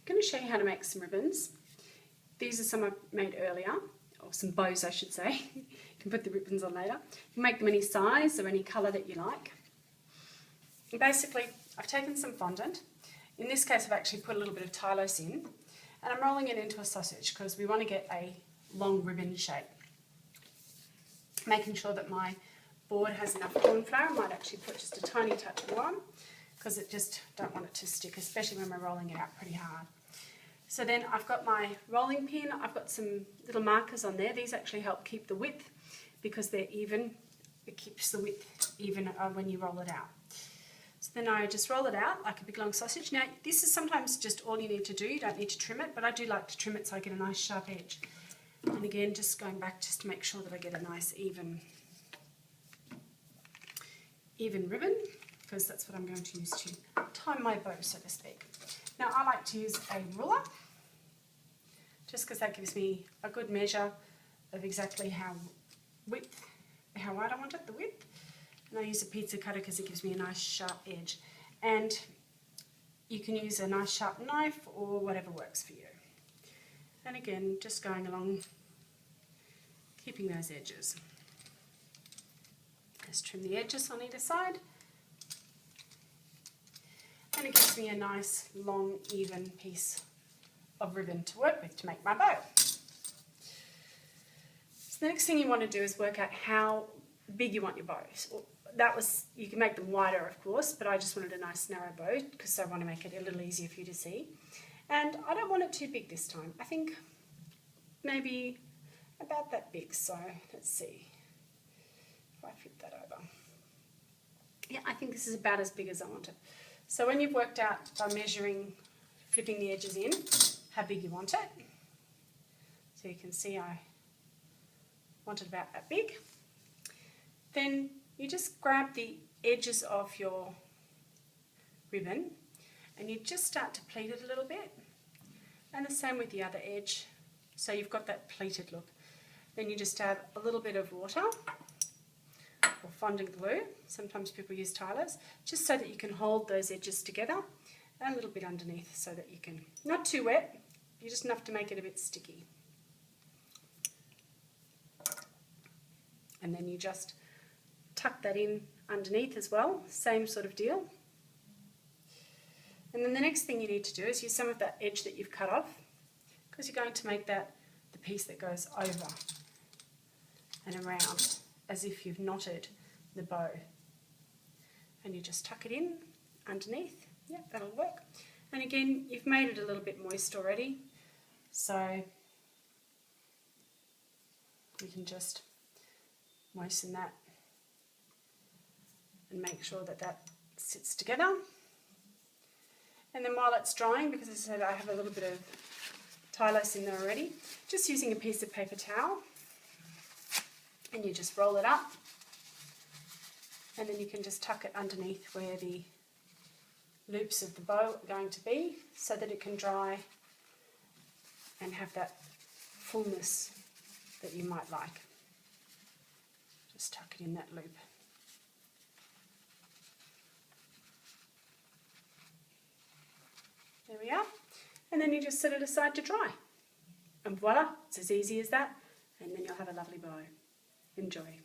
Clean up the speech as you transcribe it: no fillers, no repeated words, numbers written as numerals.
going to show you how to make some ribbons. These are some I made earlier, or some bows I should say. You can put the ribbons on later. You can make them any size or any colour that you like. And basically, I've taken some fondant. In this case, I've actually put a little bit of Tylose in, and I'm rolling it into a sausage because we want to get a long ribbon shape. Making sure that my board has enough corn flour. I might actually put just a tiny touch more on because I just don't want it to stick, especially when we're rolling it out pretty hard. So then I've got my rolling pin. I've got some little markers on there. These actually help keep the width because they're even. It keeps the width even when you roll it out. So then I just roll it out like a big long sausage. Now this is sometimes just all you need to do. You don't need to trim it, but I do like to trim it so I get a nice sharp edge. And again, just going back just to make sure that I get a nice even ribbon, because that's what I'm going to use to tie my bow, so to speak. Now I like to use a ruler, just because that gives me a good measure of exactly how wide I want it, the width. And I use a pizza cutter because it gives me a nice sharp edge. And you can use a nice sharp knife or whatever works for you. And again, just going along, keeping those edges. Just trim the edges on either side. And it gives me a nice, long, even piece of ribbon to work with to make my bow. So the next thing you want to do is work out how big you want your bows. You can make them wider, of course, but I just wanted a nice narrow bow because I want to make it a little easier for you to see. And I don't want it too big this time. I think maybe about that big. So let's see if I flip that over. Yeah, I think this is about as big as I want it. So when you've worked out by measuring, flipping the edges in, how big you want it. So you can see I want it about that big. Then you just grab the edges of your ribbon and you just start to pleat it a little bit. And the same with the other edge. So you've got that pleated look. Then you just add a little bit of water or fondant glue. Sometimes people use Tylose, just so that you can hold those edges together, and a little bit underneath so that you can, not too wet, you just enough to make it a bit sticky. And then you just tuck that in underneath as well, same sort of deal. And then the next thing you need to do is use some of that edge that you've cut off, because you're going to make that the piece that goes over and around as if you've knotted the bow. And you just tuck it in underneath. Yep, that'll work. And again, you've made it a little bit moist already, so you can just moisten that and make sure that that sits together. And then while it's drying, because as I said I have a little bit of Tylose in there already, just using a piece of paper towel, and you just roll it up, and then you can just tuck it underneath where the loops of the bow are going to be, so that it can dry and have that fullness that you might like. Just tuck it in that loop. There we are. And then you just set it aside to dry. And voila, it's as easy as that. And then you'll have a lovely bow. Enjoy.